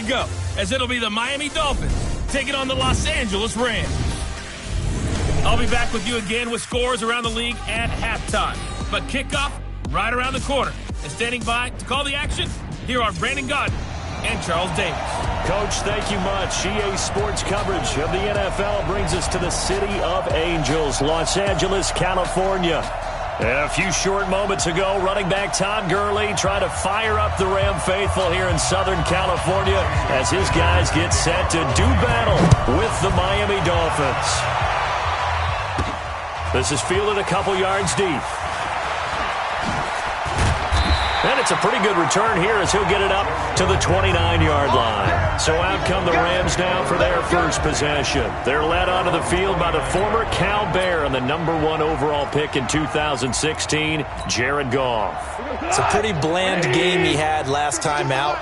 go, as it'll be the Miami Dolphins taking on the Los Angeles Rams. I'll be back with you again with scores around the league at halftime. But kickoff right around the corner. And standing by to call the action, here are Brandon Gaudin and Charles Davis. Coach, thank you much. EA Sports coverage of the NFL brings us to the City of Angels, Los Angeles, California. A few short moments ago, running back Todd Gurley trying to fire up the Ram faithful here in Southern California as his guys get set to do battle with the Miami Dolphins. This is fielded a couple yards deep. And it's a pretty good return here as he'll get it up to the 29-yard line. So out come the Rams now for their first possession. They're led onto the field by the former Cal Bear and the #1 overall pick in 2016, Jared Goff. It's a pretty bland game he had last time out.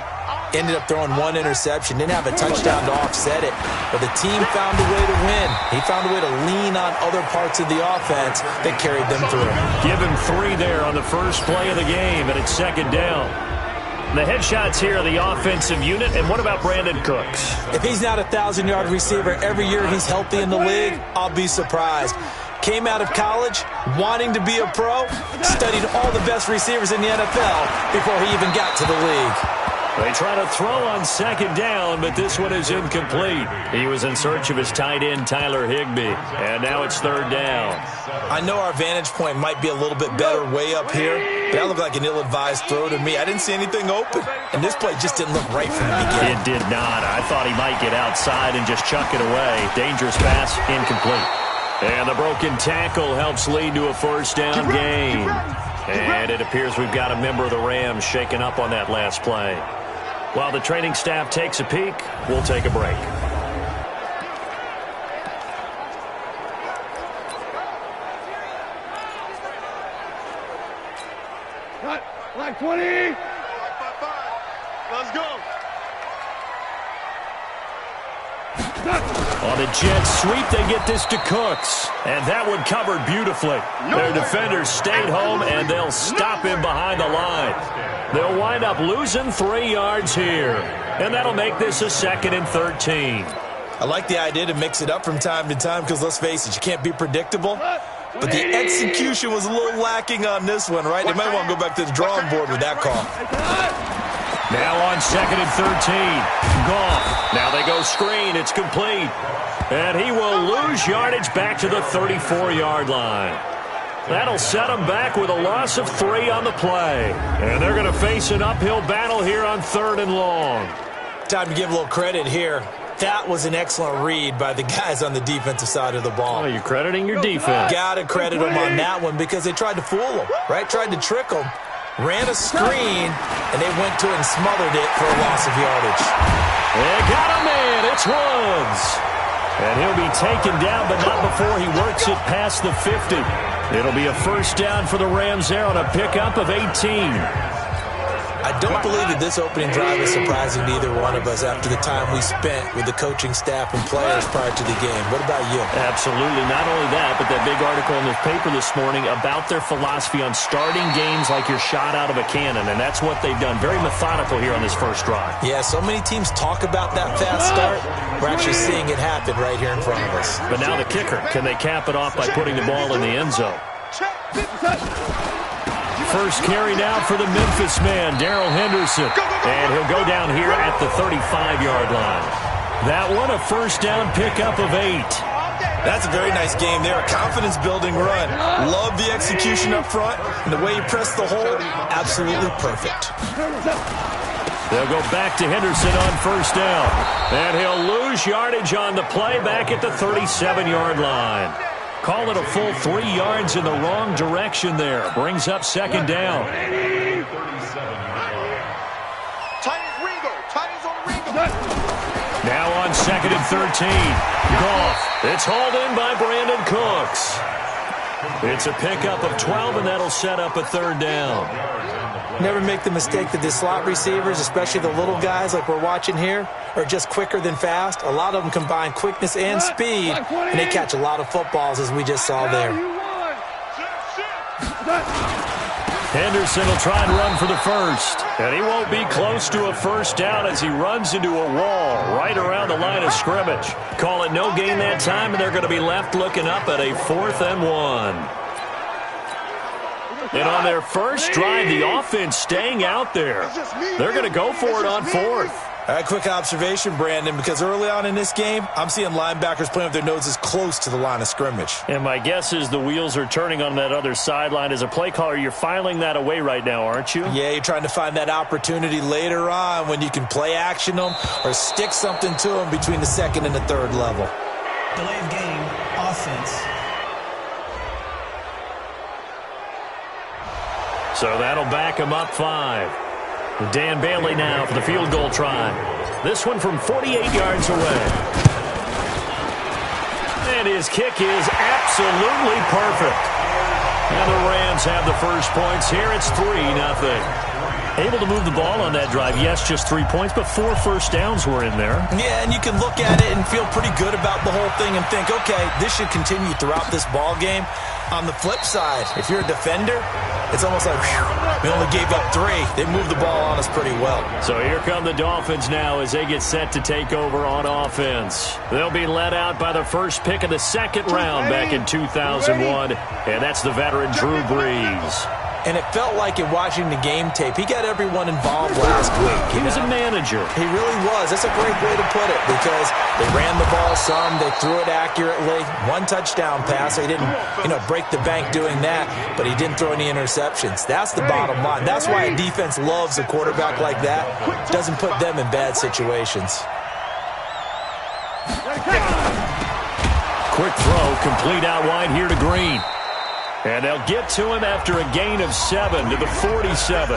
Ended up throwing one interception. Didn't have a touchdown to offset it. But the team found a way to win. He found a way to lean on other parts of the offense that carried them through. Give him 3 there on the first play of the game, and it's second down. The headshots here are the offensive unit. And what about Brandon Cooks? If he's not a 1,000-yard receiver every year he's healthy in the league, I'll be surprised. Came out of college wanting to be a pro, studied all the best receivers in the NFL before he even got to the league. They try to throw on second down, but this one is incomplete. He was in search of his tight end, Tyler Higbee, and now it's third down. I know our vantage point might be a little bit better way up here, but that looked like an ill-advised throw to me. I didn't see anything open, and this play just didn't look right from the beginning. It did not. I thought he might get outside and just chuck it away. Dangerous pass, incomplete. And the broken tackle helps lead to a first down gain. And it appears we've got a member of the Rams shaken up on that last play. While the training staff takes a peek, we'll take a break. Black 20. Let's go. On the jet sweep, they get this to Cooks. And that one covered beautifully. Their defenders stayed home, and they'll stop him behind the line. They'll wind up losing 3 yards here. And that'll make this a 2nd and 13. I like the idea to mix it up from time to time because, let's face it, you can't be predictable. But the execution was a little lacking on this one, right? They might want to go back to the drawing board with that call. Now on 2nd and 13. Goff. Now they go screen. It's complete. And he will lose yardage back to the 34-yard line. That'll set them back with a loss of 3 on the play. And they're going to face an uphill battle here on 3rd and long. Time to give a little credit here. That was an excellent read by the guys on the defensive side of the ball. Oh, you're crediting your defense. Got to credit them on that one because they tried to fool them, right? Tried to trick them. Ran a screen, and they went to it and smothered it for a loss of yardage. They got a man. It's Woods. And he'll be taken down, but not before he works it past the 50. It'll be a first down for the Rams there on a pickup of 18. I don't believe that this opening drive is surprising to either one of us after the time we spent with the coaching staff and players prior to the game. What about you? Absolutely. Not only that, but that big article in the paper this morning about their philosophy on starting games like you're shot out of a cannon, and that's what they've done. Very methodical here on this first drive. Yeah, so many teams talk about that fast start. We're actually seeing it happen right here in front of us. But now the kicker. Can they cap it off by putting the ball in the end zone? First carry now for the Memphis man, Darrell Henderson. And he'll go down here at the 35-yard line. That one a first down pickup of 8. That's a very nice game there. A confidence-building run. Love the execution up front. And the way he pressed the hole, absolutely perfect. They'll go back to Henderson on first down. And he'll lose yardage on the play back at the 37-yard line. Call it a full 3 yards in the wrong direction there. Brings up second down. Now on 2nd and 13. Goff. It's hauled in by Brandon Cooks. It's a pickup of 12, and that'll set up a 3rd down. Never make the mistake that the slot receivers, especially the little guys like we're watching here, are just quicker than fast. A lot of them combine quickness and speed, and they catch a lot of footballs, as we just saw there. Henderson will try and run for the first. And he won't be close to a first down as he runs into a wall right around the line of scrimmage. Call it no gain that time, and they're going to be left looking up at a 4th and 1. And on their first drive, the offense staying out there. They're going to go for it on 4th. A quick observation, Brandon, because early on in this game, I'm seeing linebackers playing with their noses close to the line of scrimmage. And my guess is the wheels are turning on that other sideline. As a play caller, you're filing that away right now, aren't you? Yeah, you're trying to find that opportunity later on when you can play action them or stick something to them between the 2nd and the 3rd level. Delay of game, offense. So that'll back him up 5. Dan Bailey now for the field goal try. This one from 48 yards away. And his kick is absolutely perfect. And the Rams have the first points here. It's 3-0. Able to move the ball on that drive. Yes, just 3 points, but 4 first downs were in there. Yeah, and you can look at it and feel pretty good about the whole thing and think, okay, this should continue throughout this ball game. On the flip side, if you're a defender, it's almost like, whew, we only gave up 3. They moved the ball on us pretty well. So here come the Dolphins now as they get set to take over on offense. They'll be led out by the first pick of the 2nd round back in 2001, and that's the veteran Drew Brees. And it felt like in watching the game tape, he got everyone involved last week. He was a manager. He really was. That's a great way to put it because they ran the ball some, they threw it accurately. 1 touchdown pass. He didn't, break the bank doing that, but he didn't throw any interceptions. That's the bottom line. That's why a defense loves a quarterback like that. Doesn't put them in bad situations. Quick throw, complete out wide here to Green. And they'll get to him after a gain of 7 to the 47.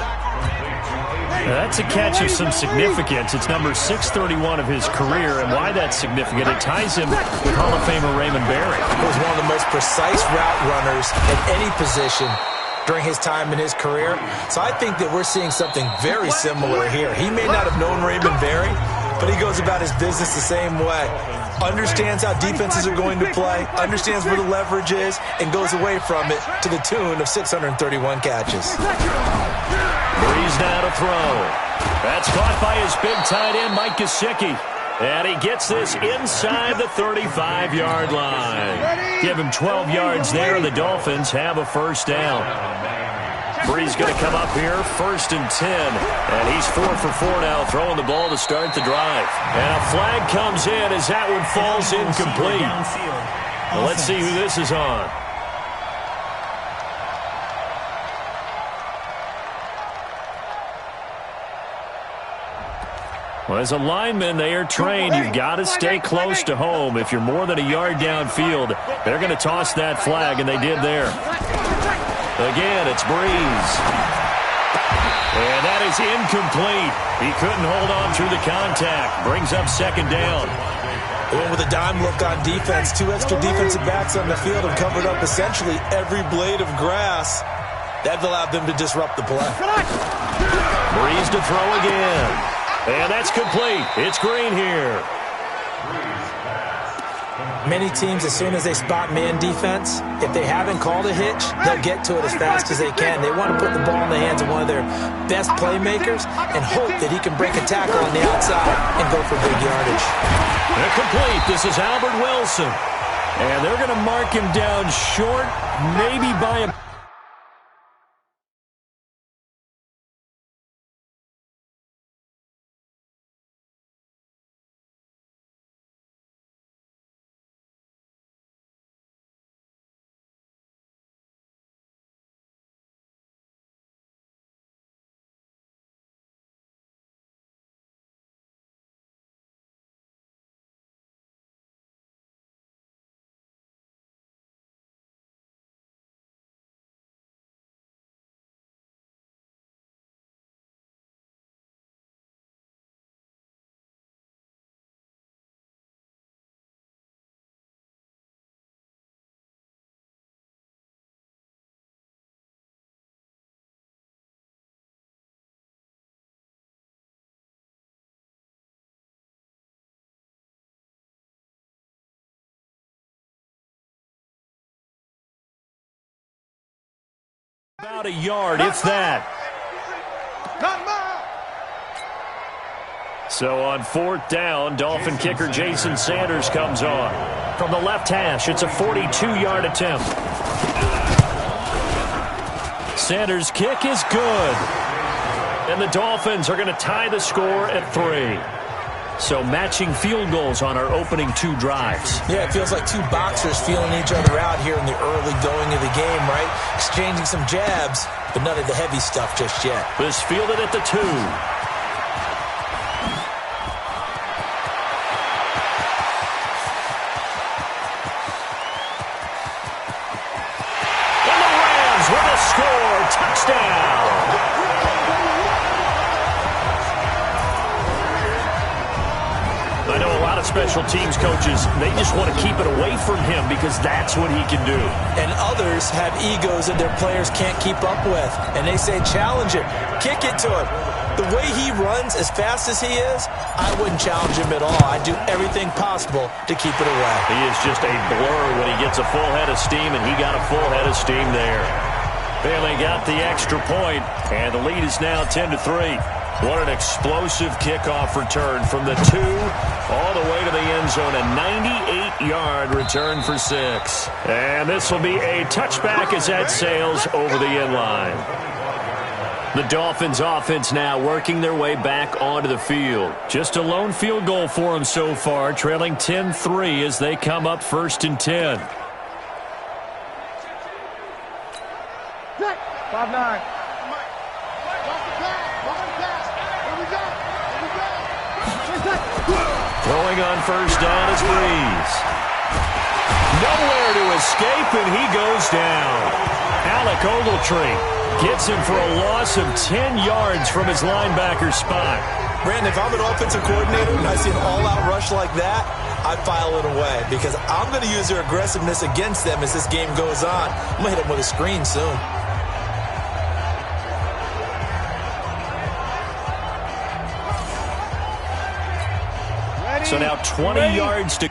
That's a catch of some significance. It's number 631 of his career, and why that's significant, it ties him with Hall of Famer Raymond Berry. He was one of the most precise route runners at any position during his time in his career. So I think that we're seeing something very similar here. He may not have known Raymond Berry, but he goes about his business the same way. Understands how defenses are going to play, understands where the leverage is, and goes away from it to the tune of 631 catches. Brees now to throw. That's caught by his big tight end, Mike Gesicki. And he gets this inside the 35-yard line. Give him 12 yards there, and the Dolphins have a first down. Brees going to come up here, 1st and 10. And he's 4 for 4 now, throwing the ball to start the drive. And a flag comes in as that one falls incomplete. Well, let's see who this is on. Well, as a lineman, they are trained. You've got to stay close to home. If you're more than a yard downfield, they're going to toss that flag, and they did there. Again, it's Brees. And that is incomplete. He couldn't hold on through the contact. Brings up 2nd down. They went with a dime look on defense. 2 extra defensive backs on the field and covered up essentially every blade of grass. That allowed them to disrupt the play. Brees to throw again. And that's complete. It's Green here. Many teams, as soon as they spot man defense, if they haven't called a hitch, they'll get to it as fast as they can. They want to put the ball in the hands of one of their best playmakers and hope that he can break a tackle on the outside and go for big yardage. They're complete. This is Albert Wilson. And they're going to mark him down short, maybe by a About a yard, if that. So on 4th down, Dolphin kicker Jason Sanders comes on. From the left hash, it's a 42-yard attempt. Sanders' kick is good. And the Dolphins are going to tie the score at 3. So matching field goals on our opening 2 drives. Yeah, it feels like 2 boxers feeling each other out here in the early going of the game, right? Exchanging some jabs, but none of the heavy stuff just yet. This fielded at the 2. And the Rams with a score. Touchdown. I know a lot of special teams coaches, they just want to keep it away from him because that's what he can do. And others have egos that their players can't keep up with. And they say, challenge it, kick it to him. The way he runs as fast as he is, I wouldn't challenge him at all. I'd do everything possible to keep it away. He is just a blur when he gets a full head of steam, and he got a full head of steam there. Bailey got the extra point, and the lead is now 10-3. What an explosive kickoff return from the 2 all the way to the end zone. A 98-yard return for 6. And this will be a touchback as that sails over the end line. The Dolphins offense now working their way back onto the field. Just a lone field goal for them so far, trailing 10-3 as they come up 1st and 10. 5-9. Throwing on 1st down is Breeze. Nowhere to escape, and he goes down. Alec Ogletree gets him for a loss of 10 yards from his linebacker spot. Brandon, if I'm an offensive coordinator and I see an all-out rush like that, I file it away because I'm going to use their aggressiveness against them as this game goes on. I'm going to hit them with a screen soon. So now 20 yards to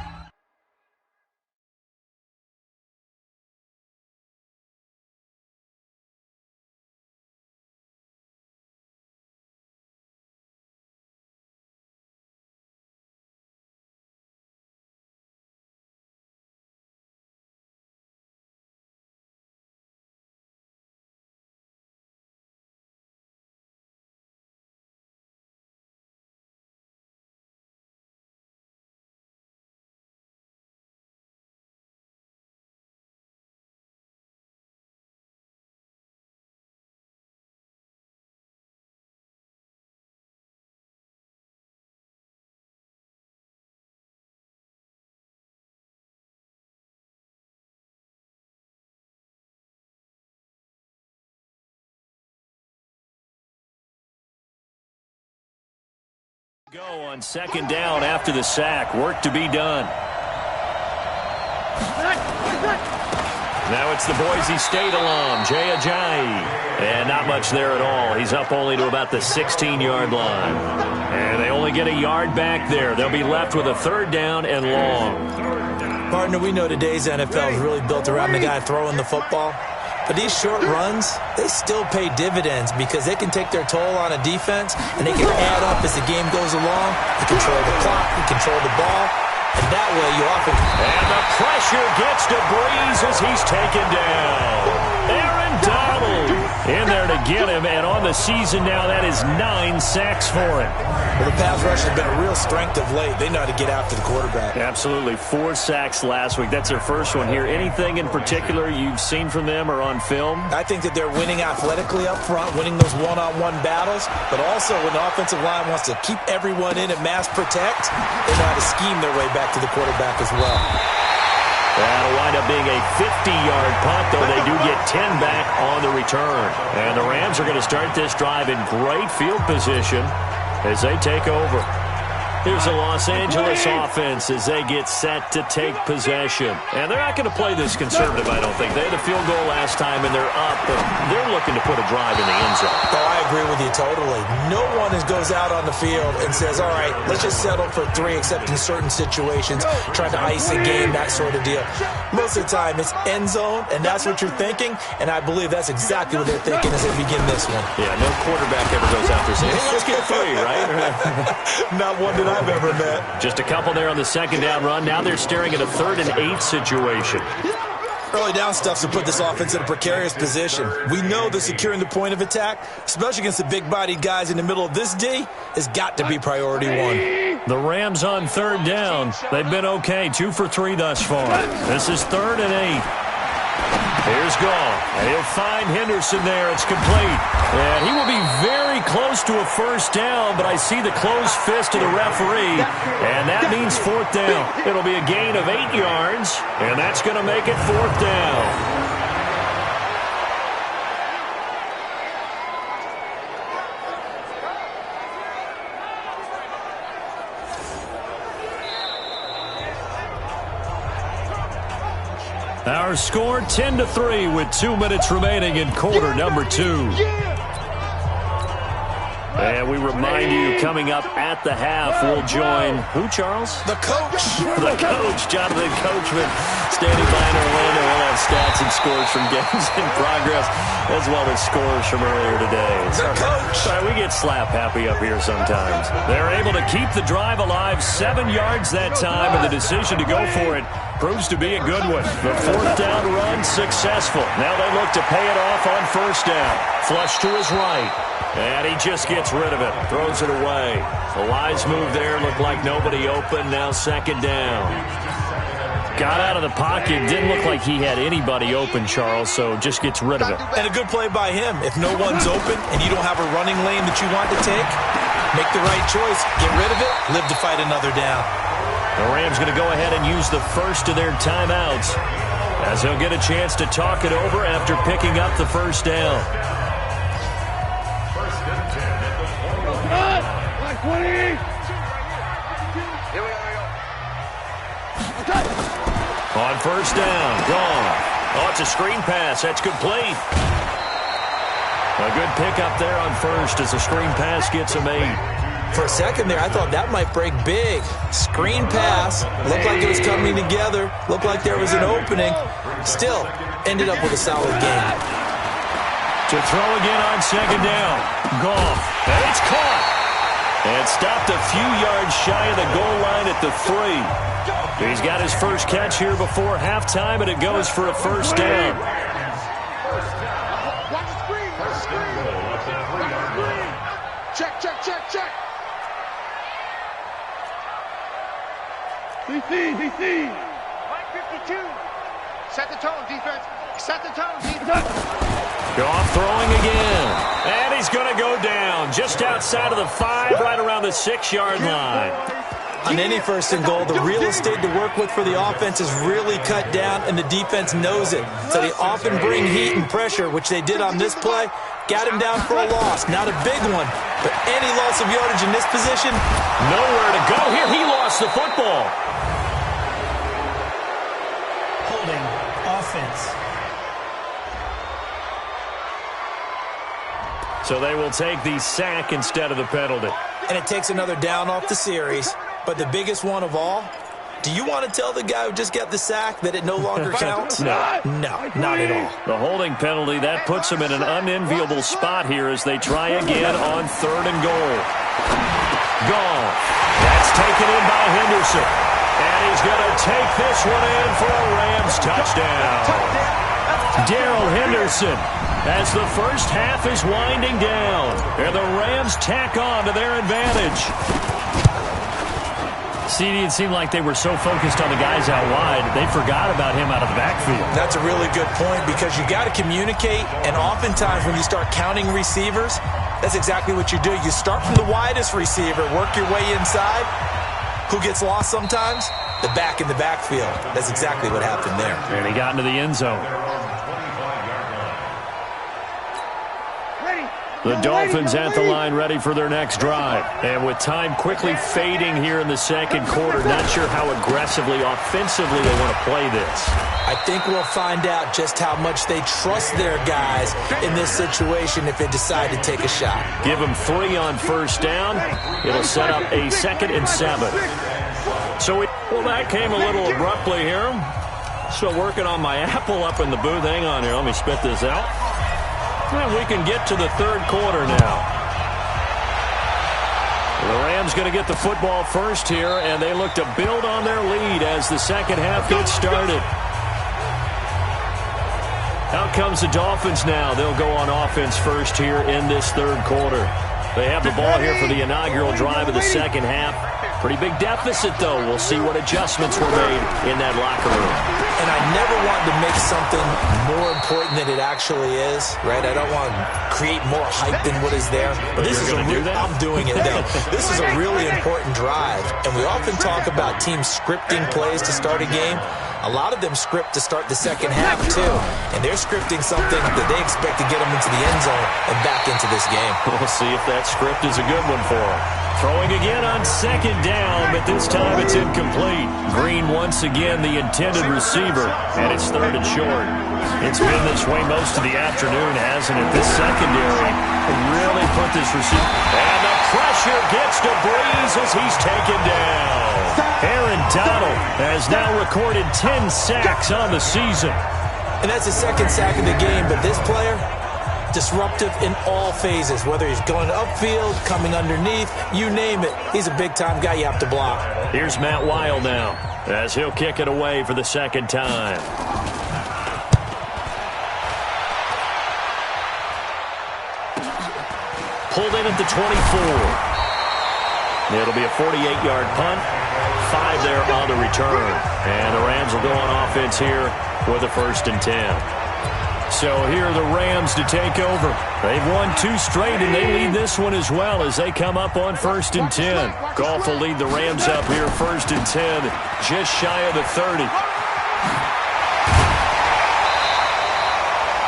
go on 2nd down after the sack. Work to be done. Now it's the Boise State alum, Jay Ajayi. And not much there at all. He's up only to about the 16-yard line. And they only get a yard back there. They'll be left with a 3rd down and long. Partner, we know today's NFL is really built around the guy throwing the football. But these short runs, they still pay dividends because they can take their toll on a defense and they can add up as the game goes along. They control the clock, they control the ball, and that way you often... And the pressure gets to Breeze as he's taken down. Aaron Donald in there to get him, and on the season now, that is 9 sacks for him. Well, the pass rush has been a real strength of late. They know how to get after the quarterback. Absolutely. 4 sacks last week. That's their first one here. Anything in particular you've seen from them or on film? I think that they're winning athletically up front, winning those one-on-one battles, but also when the offensive line wants to keep everyone in and mass protect, they know how to scheme their way back to the quarterback as well. That'll wind up being a 50-yard punt, though they do get 10 back on the return. And the Rams are going to start this drive in great field position as they take over. Here's the Los Angeles offense as they get set to take possession. And they're not going to play this conservative, I don't think. They had a field goal last time, and they're up, but they're looking to put a drive in the end zone. Oh, I agree with you totally. No one goes out on the field and says, all right, let's just settle for 3, except in certain situations, trying to ice a game, that sort of deal. Most of the time, it's end zone, and that's what you're thinking, and I believe that's exactly what they're thinking as they begin this one. Yeah, no quarterback ever goes out there saying, hey, let's get 3, right? Not one that I've ever met. Just a couple there on the second down run. Now they're staring at a 3rd and 8 situation. Early down stuff to put this offense in a precarious position. We know that securing the point of attack, especially against the big-bodied guys in the middle of this D, has got to be priority 1. The Rams on 3rd down. They've been okay, 2 for 3 thus far. This is 3rd and 8. Here's Goff. And he'll find Henderson there. It's complete. And he will be very close to a first down, but I see the closed fist of the referee, and that means 4th down. It'll be a gain of 8 yards, and that's going to make it 4th down. Our score 10-3 with 2 minutes remaining in quarter number 2. And we remind you, coming up at the half, we'll join who, Charles? The coach. The coach, Jonathan Coachman, standing by in Orlando. We'll have stats and scores from games in progress, as well as scores from earlier today. The coach. Sorry, we get slap happy up here sometimes. They're able to keep the drive alive, 7 yards that time, and the decision to go for it proves to be a good one. The 4th down run successful. Now they look to pay it off on 1st down. Flush to his right. And he just gets rid of it. Throws it away. A wise move there. Looked like nobody open. Now 2nd down. Got out of the pocket. Didn't look like he had anybody open, Charles, so just gets rid of it. And a good play by him. If no one's open and you don't have a running lane that you want to take, make the right choice. Get rid of it. Live to fight another down. The Rams going to go ahead and use the first of their timeouts, as he'll get a chance to talk it over after picking up the 1st down. Like 20. Here we go. On 1st down, gone. Oh, it's a screen pass. That's complete. A good pickup there on 1st as the screen pass gets him 8. For a second there, I thought that might break big. Screen pass. Looked like it was coming together. Looked like there was an opening. Still, ended up with a solid game. To throw again on 2nd down. Goff. And it's caught. And stopped a few yards shy of the goal line at the 3. He's got his first catch here before halftime, and it goes for a 1st down. Watch the screen. Watch the screen. Check, check, check, check. DC. Line 52. Set the tone, defense. Set the tone, defense. Goff throwing again. And he's going to go down just outside of the 5, right around the 6-yard line. On any 1st and goal, the real estate to work with for the offense is really cut down, and the defense knows it. So they often bring heat and pressure, which they did on this play. Got him down for a loss. Not a big one, but any loss of yardage in this position, nowhere to go here. He lost the football. Holding offense. So they will take the sack instead of the penalty. And it takes another down off the series. But the biggest one of all, do you want to tell the guy who just got the sack that it no longer counts? No, not at all. The holding penalty, that puts him in an unenviable spot here as they try again on 3rd and goal. Gone. That's taken in by Henderson. And he's going to take this one in for a Rams touchdown. Darrell Henderson, as the first half is winding down, and the Rams tack on to their advantage. CD, it seemed like they were so focused on the guys out wide, they forgot about him out of the backfield. That's a really good point, because you got to communicate, and oftentimes when you start counting receivers, that's exactly what you do. You start from the widest receiver, work your way inside. Who gets lost sometimes? The back in the backfield. That's exactly what happened there. And he got into the end zone. The Dolphins at the line ready for their next drive. And with time quickly fading here in the second quarter, not sure how aggressively, offensively they want to play this. I think we'll find out just how much they trust their guys in this situation if they decide to take a shot. Give them 3 on first down. It'll set up a 2nd and 7. Well, that came a little abruptly here. Still working on my Apple up in the booth. Hang on here. Let me spit this out. And we can get to the third quarter now. The Rams going to get the football first here, and they look to build on their lead as the second half gets started. Out comes the Dolphins now. They'll go on offense first here in this third quarter. They have the ball here for the inaugural drive of the second half. Pretty big deficit, though. We'll see what adjustments were made in that locker room. And I never want to make something more important than it actually is, right? I don't want to create more hype than what is there. But this is I'm doing it, though. This is a really important drive. And we often talk about teams scripting plays to start a game. A lot of them script to start the second half, too. And they're scripting something that they expect to get them into the end zone and back into this game. We'll see if that script is a good one for them. Throwing again on second down, but this time it's incomplete. Green once again the intended receiver, and it's 3rd and short. It's been this way most of the afternoon, hasn't it? This secondary really put this receiver. And the pressure gets to Breeze as he's taken down. Aaron Donald has now recorded 10 sacks on the season. And that's the 2nd sack of the game, but this player, disruptive in all phases, whether he's going upfield, coming underneath, you name it. He's a big-time guy you have to block. Here's Matt Weil now as he'll kick it away for the second time. Pulled in at the 24. It'll be a 48-yard punt. 5 there on the return. And the Rams will go on offense here with a 1st and 10. So here are the Rams to take over. They've won 2 straight, and they lead this one as well as they come up on 1st and 10. Goff will lead the Rams up here 1st and 10, just shy of the 30.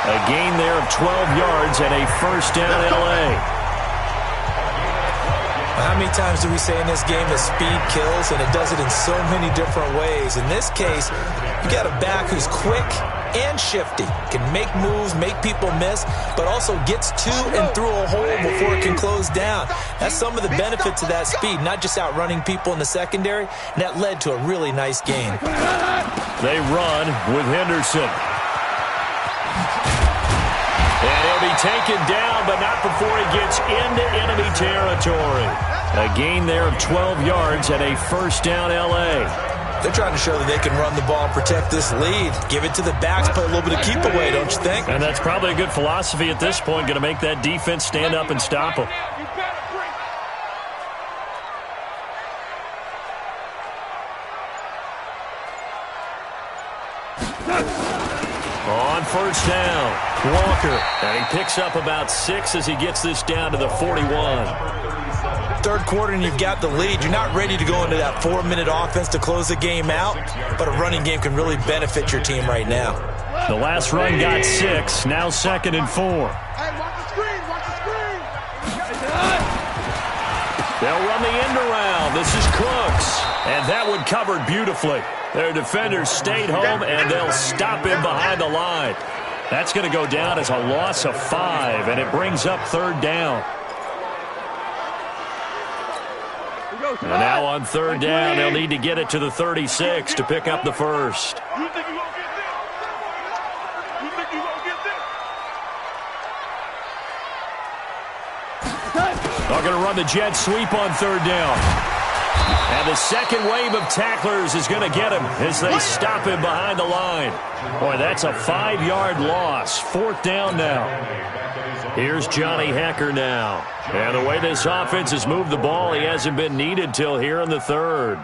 A gain there of 12 yards and a 1st down L.A. How many times do we say in this game that speed kills, and it does it in so many different ways? In this case, you got a back who's quick and shifty, can make moves, make people miss, but also gets to and through a hole before it can close down. That's some of the benefits of that speed, not just outrunning people in the secondary, and that led to a really nice gain. They run with Henderson. And he'll be taken down, but not before he gets into enemy territory. A gain there of 12 yards and a 1st down L.A. They're trying to show that they can run the ball and protect this lead. Give it to the backs, play a little bit of keep away, don't you think? And that's probably a good philosophy at this point, going to make that defense stand up and stop them. On 1st down, Walker, and he picks up about 6 as he gets this down to the 41. Third quarter and you've got the lead. You're not ready to go into that 4-minute offense to close the game out, but a running game can really benefit your team right now. The last run got 6, now 2nd and 4. Hey, watch the screen, watch the screen. They'll run the end around. This is Cooks, and that one covered beautifully. Their defenders stayed home, and they'll stop him behind the line. That's going to go down as a loss of 5, and it brings up 3rd down. And now on 3rd down, they'll need to get it to the 36 to pick up the 1st. You think you're going to get this? You think you're going to get this? They're going to run the jet sweep on 3rd down. And the second wave of tacklers is going to get him as they stop him behind the line. Boy, that's a 5-yard loss. 4th down now. Here's Johnny Hekker now. And the way this offense has moved the ball, he hasn't been needed till here in the 3rd.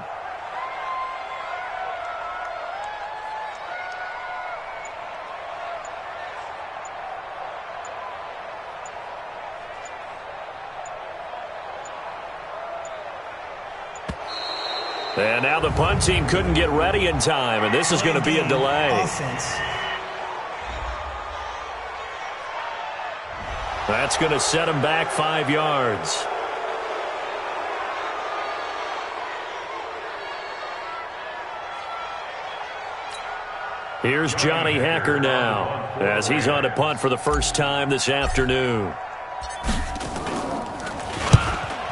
And now the punt team couldn't get ready in time, and this is going to be a delay. Offense. That's going to set him back 5 yards. Here's Johnny Hekker now as he's on to punt for the first time this afternoon.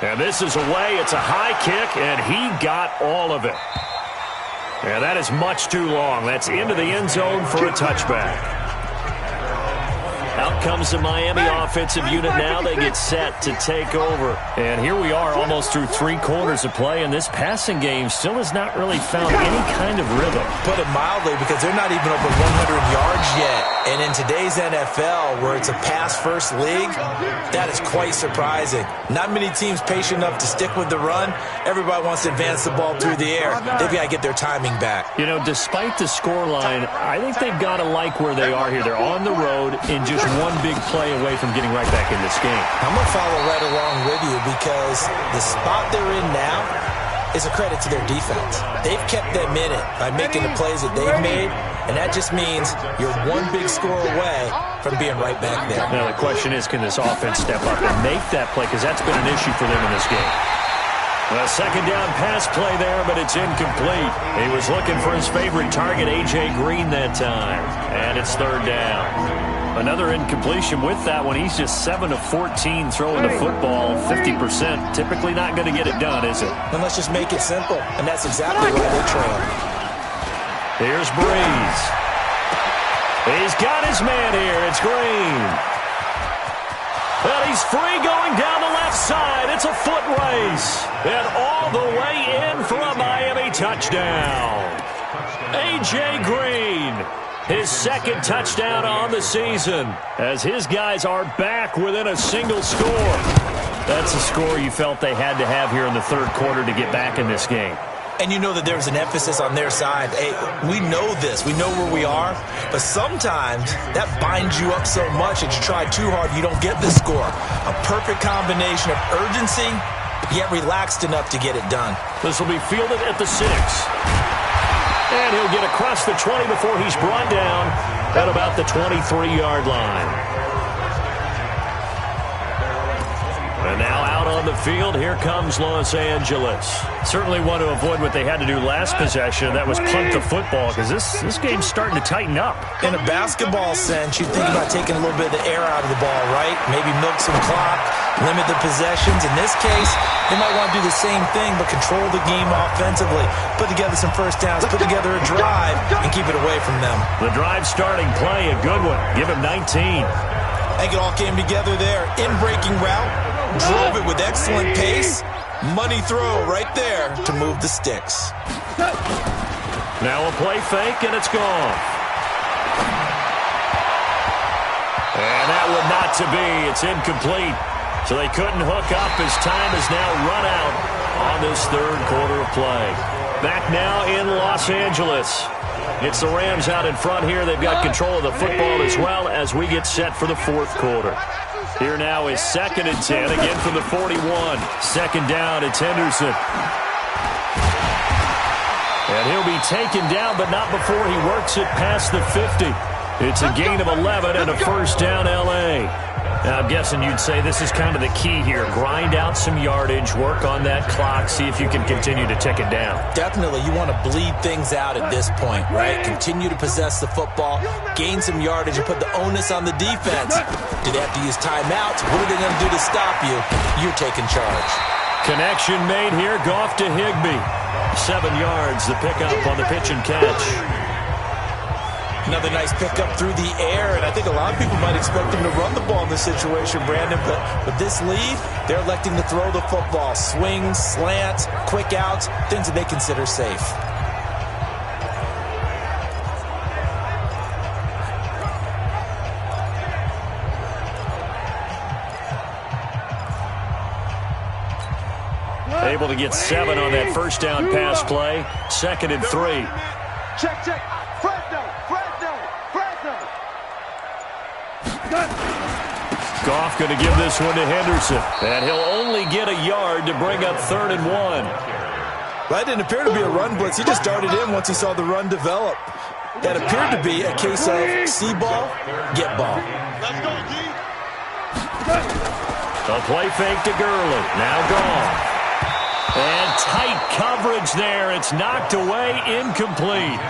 And this is away. It's a high kick, and he got all of it. And that is much too long. That's into the end zone for a touchback. Out comes the Miami offensive unit now. They get set to take over. And here we are almost through 3 quarters of play, and this passing game still has not really found any kind of rhythm. Put it mildly, because they're not even over 100 yards yet. And in today's NFL, where it's a pass-first league, that is quite surprising. Not many teams patient enough to stick with the run. Everybody wants to advance the ball through the air. They've got to get their timing back. You know, despite the scoreline, I think they've got to like where they are here. They're on the road in just one big play away from getting right back in this game. I'm going to follow right along with you, because the spot they're in now is a credit to their defense. They've kept them in it by making the plays that they've made, and that just means you're one big score away from being right back there. Now the question is, can this offense step up and make that play, because that's been an issue for them in this game. A second down pass play there, but it's incomplete. He was looking for his favorite target, A.J. Green, that time, and it's 3rd down. Another incompletion with that one. He's just 7 of 14 throwing the football, 50%. Typically not going to get it done, is it? And let's just make it simple, and that's exactly why they trail. Here's Breeze. He's got his man here. It's Green. And he's free going down the left side. It's a foot race. And all the way in for a Miami touchdown. A.J. Green. His 2nd touchdown on the season, as his guys are back within a single score. That's a score you felt they had to have here in the 3rd quarter to get back in this game. And you know that there was an emphasis on their side. Hey, we know this. We know where we are. But sometimes that binds you up so much that you try too hard, you don't get the score. A perfect combination of urgency, yet relaxed enough to get it done. This will be fielded at the 6. And he'll get across the 20 before he's brought down at about the 23-yard line. And now out on the field, here comes Los Angeles. Certainly want to avoid what they had to do last possession, that was punt the football, because this game's starting to tighten up. In a basketball sense, you think about taking a little bit of the air out of the ball, right? Maybe milk some clock, limit the possessions. In this case, they might want to do the same thing, but control the game offensively. Put together some first downs, put together a drive, and keep it away from them. The drive starting play, a good one. Give him 19. I think it all came together there. In-breaking route, drove it with excellent pace. Money throw right there to move the sticks. Now a play fake, and it's gone. And that would not to be. It's incomplete. So they couldn't hook up as time has now run out on this 3rd quarter of play. Back now in Los Angeles. It's the Rams out in front here. They've got control of the football as well as we get set for the 4th quarter. Here now is 2nd and 10, again from the 41. 2nd down, it's Henderson. And he'll be taken down, but not before he works it past the 50. It's a gain of 11 and a 1st down, L.A. Now, I'm guessing you'd say this is kind of the key here. Grind out some yardage, work on that clock, see if you can continue to tick it down. Definitely. You want to bleed things out at this point, right? Continue to possess the football, gain some yardage, and put the onus on the defense. Do they have to use timeouts? What are they going to do to stop you? You're taking charge. Connection made here. Goff to Higbee. 7 yards, the pickup on the pitch and catch. Another nice pickup through the air, and I think a lot of people might expect them to run the ball in this situation, Brandon, but with this lead, they're electing to throw the football. Swings, slants, quick outs, things that they consider safe. Able to get 7 on that 1st down pass play. 2nd and 3. Check, check. Goff going to give this one to Henderson. And he'll only get a yard to bring up 3rd and 1. That didn't appear to be a run blitz. He just darted in once he saw the run develop. That appeared to be a case of see ball, get ball. Let's go, D. The play fake to Gurley. Now gone. And tight coverage there. It's knocked away, incomplete.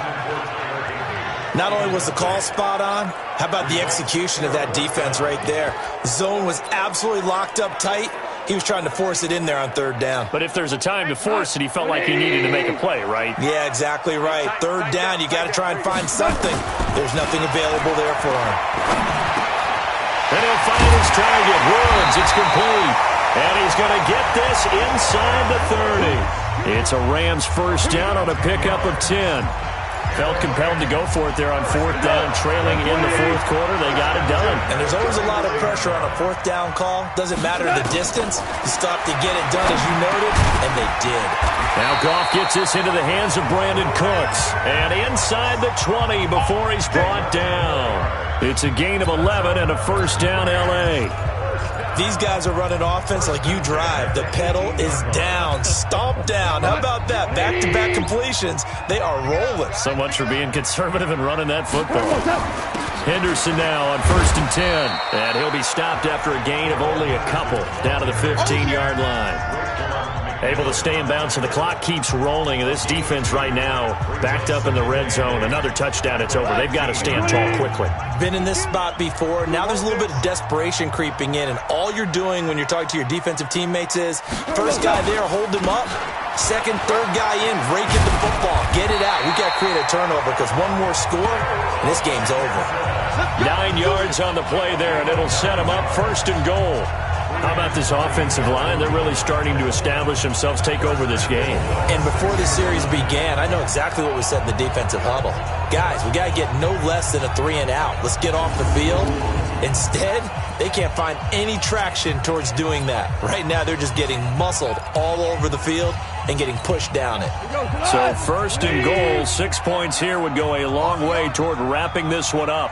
Not only was the call spot on, how about the execution of that defense right there? Zone was absolutely locked up tight. He was trying to force it in there on third down. But if there's a time to force it, he felt like he needed to make a play, right? Yeah, exactly right. Third down, you got to try and find something. There's nothing available there for him. And he'll find his target. Woods, it's complete. And he's going to get this inside the 30. It's a Rams first down on a pickup of 10. Felt compelled to go for it there on fourth down, trailing in the fourth quarter. They got it done. And there's always a lot of pressure on a fourth down call. Doesn't matter the distance. You stop to get it done, as you noted, and they did. Now Goff gets this into the hands of Brandon Cooks. And inside the 20 before he's brought down. It's a gain of 11 and a first down L.A. These guys are running offense like you drive. The pedal is down, stomp down. How about that? Back-to-back completions. They are rolling. So much for being conservative and running that football. Henderson now on 1st and 10. And he'll be stopped after a gain of only a couple down to the 15-yard line. Able to stay in bounds, so the clock keeps rolling. And this defense right now backed up in the red zone. Another touchdown, it's over. They've got to stand tall quickly. Been in this spot before. Now there's a little bit of desperation creeping in. And all you're doing when you're talking to your defensive teammates is, first guy there, hold him up. Second, third guy in, rake at the football. Get it out. We got to create a turnover because one more score, and this game's over. 9 yards on the play there, and it'll set him up 1st and goal. How about this offensive line? They're really starting to establish themselves, take over this game. And before the series began, I know exactly what we said in the defensive huddle. Guys, we got to get no less than a 3 and out. Let's get off the field. Instead, they can't find any traction towards doing that. Right now, they're just getting muscled all over the field and getting pushed down it. So 1st and goal, 6 points here would go a long way toward wrapping this one up.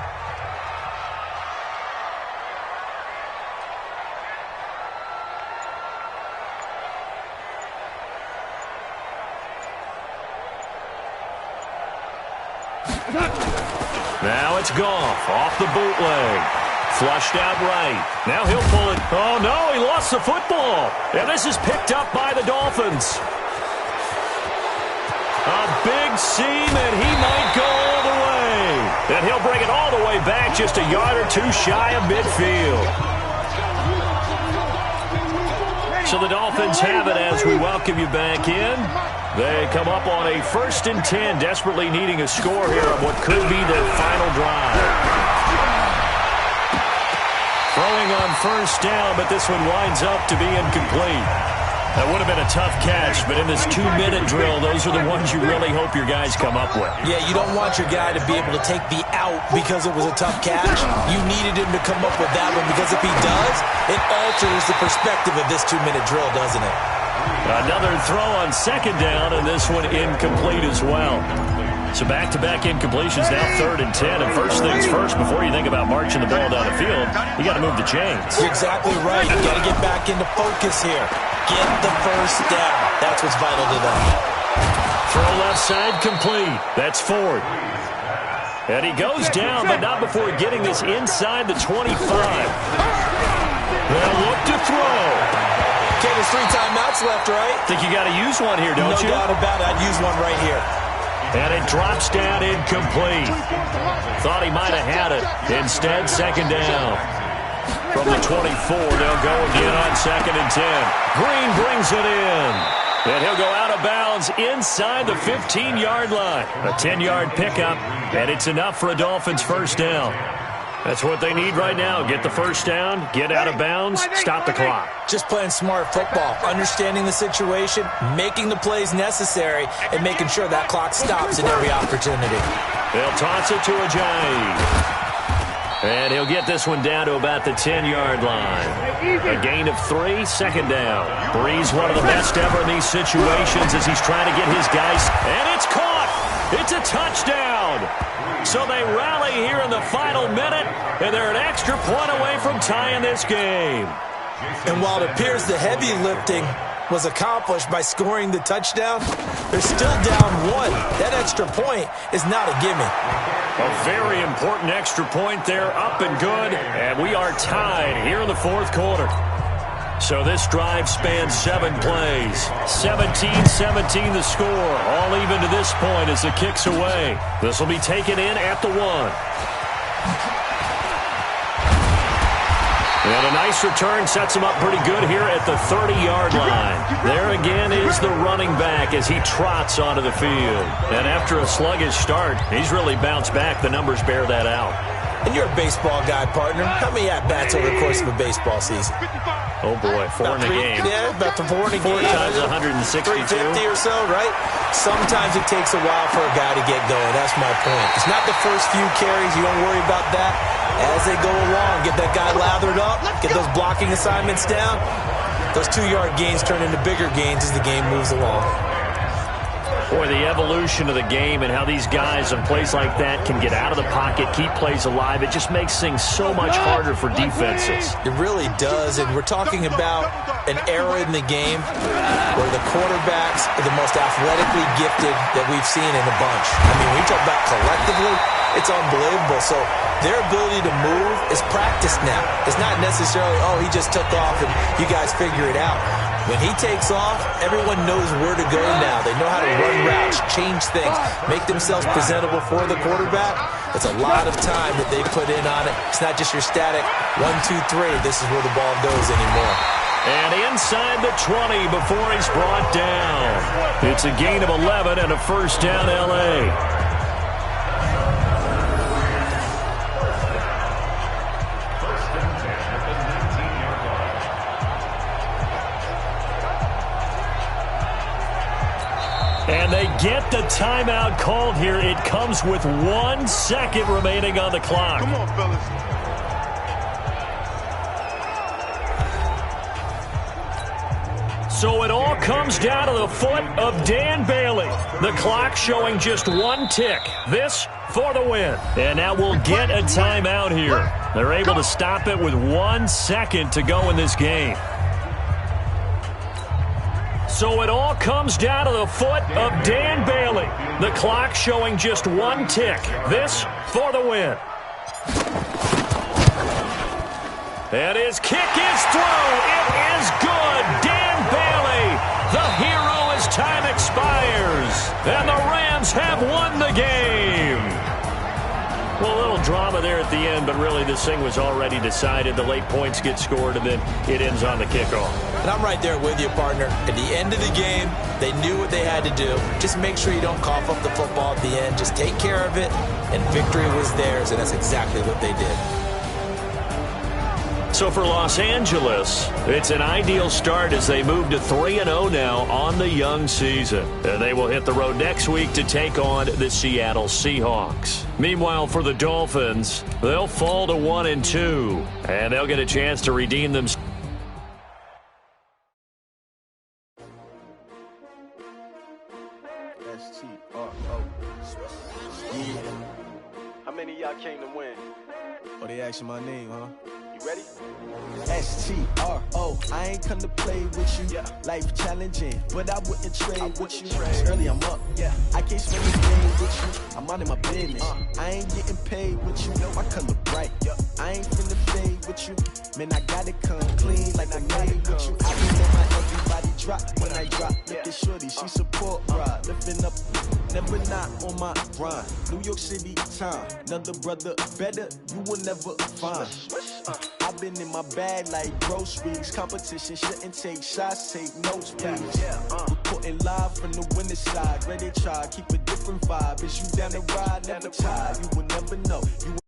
Now it's Goff off the bootleg. Flushed out right. Now he'll pull it. Oh, no, he lost the football. And this is picked up by the Dolphins. A big seam, and he might go all the way. And he'll bring it all the way back, just a yard or two shy of midfield. So the Dolphins have it as we welcome you back in. They come up on a 1st and 10, desperately needing a score here on what could be their final drive. Throwing on 1st down, but this one winds up to be incomplete. That would have been a tough catch, but in this 2-minute drill, those are the ones you really hope your guys come up with. Yeah, you don't want your guy to be able to take the out because it was a tough catch. You needed him to come up with that one because if he does, it alters the perspective of this 2-minute drill, doesn't it? Another throw on 2nd down, and this one incomplete as well. So back-to-back incompletions, now 3rd and 10. And first things first, before you think about marching the ball down the field, you got to move the chains. You're exactly right. You got to get back into focus here. Get the first down. That's what's vital to them. Throw left side complete. That's Ford. And he goes down, but not before getting this inside the 25. Well, look to throw. Okay, there's 3 timeouts left, right? Think you got to use one here, don't you? No doubt about it. I'd use one right here. And it drops down incomplete. Thought he might have had it. Instead, 2nd down. From the 24, they'll go again on 2nd and 10. Green brings it in. And he'll go out of bounds inside the 15-yard line. A 10-yard pickup, and it's enough for a Dolphins first down. That's what they need right now. Get the first down, get out of bounds, stop the clock. Just playing smart football, understanding the situation, making the plays necessary, and making sure that clock stops in every opportunity. They'll toss it to Ajayi. And he'll get this one down to about the 10-yard line. A gain of 3, 2nd down. Brees, one of the best ever in these situations as he's trying to get his guys. And it's caught! It's a touchdown! So they rally here in the final minute, and they're an extra point away from tying this game. And while it appears the heavy lifting was accomplished by scoring the touchdown. They're still down 1. That extra point is not a gimme. A very important extra point there, up and good, and we are tied here in the fourth quarter. So this drive spans 7 plays. 17-17 the score. All even to this point as the kick's away. This will be taken in at the 1. And a nice return sets him up pretty good here at the 30-yard line. There again is the running back as he trots onto the field. And after a sluggish start, he's really bounced back. The numbers bear that out. And you're a baseball guy, partner. How many at-bats over the course of a baseball season? Oh, boy, 4 in a game. Yeah, about 4 in a game. 4 times 162. 350 or so, right? Sometimes it takes a while for a guy to get going. That's my point. It's not the first few carries. You don't worry about that. As they go along, get that guy lathered up, get those blocking assignments down. Those 2-yard gains turn into bigger gains as the game moves along. Boy, the evolution of the game and how these guys in plays like that can get out of the pocket, keep plays alive, it just makes things so much harder for defenses. It really does, and we're talking about an era in the game where the quarterbacks are the most athletically gifted that we've seen in a bunch. I mean, when you talk about collectively, it's unbelievable. So their ability to move is practiced now. It's not necessarily, oh, he just took off and you guys figure it out. When he takes off, everyone knows where to go now. They know how to run routes, change things, make themselves presentable for the quarterback. It's a lot of time that they put in on it. It's not just your static 1, 2, 3. This is where the ball goes anymore. And inside the 20 before he's brought down. It's a gain of 11 and a first down, L.A. And they get the timeout called here. It comes with 1 second remaining on the clock. Come on, fellas. So it all comes down to the foot of Dan Bailey. The clock showing just 1 tick. This for the win. And now we'll get a timeout here. They're able to stop it with 1 second to go in this game. So it all comes down to the foot of Dan Bailey. The clock showing just 1 tick. This for the win. And his kick is through. It is good. Dan Bailey, the hero as time expires. And the Rams have won the game. Well, a little drama there at the end, but really this thing was already decided. The late points get scored, and then it ends on the kickoff. And I'm right there with you, partner. At the end of the game, they knew what they had to do. Just make sure you don't cough up the football at the end. Just take care of it, and victory was theirs, and that's exactly what they did. So for Los Angeles, it's an ideal start as they move to 3-0 now on the young season. And they will hit the road next week to take on the Seattle Seahawks. Meanwhile, for the Dolphins, they'll fall to 1-2, and they'll get a chance to redeem themselves. How many of y'all came to win? Oh, they asking my name, huh? You ready? S-T-R-O, I ain't come to play with you. Yeah. Life challenging, but I wouldn't trade with you. It's early, I'm up. Yeah. I can't spend this game with you. I'm minding my business. I ain't getting paid with you. No, I color bright. Yeah. I ain't finna fade with you. Man, I gotta come clean like I'm made with you. I be let my everybody drop when I drop. Look at shorty, she support ride. Lifting up, never not on my grind. New York City time. Another brother better, you will never find. I've been in my bag like groceries. Competition shouldn't take shots, take notes, please. Reporting live from the winning side. Ready to try, keep a different vibe. Is you down the ride, never tired. You will never know. You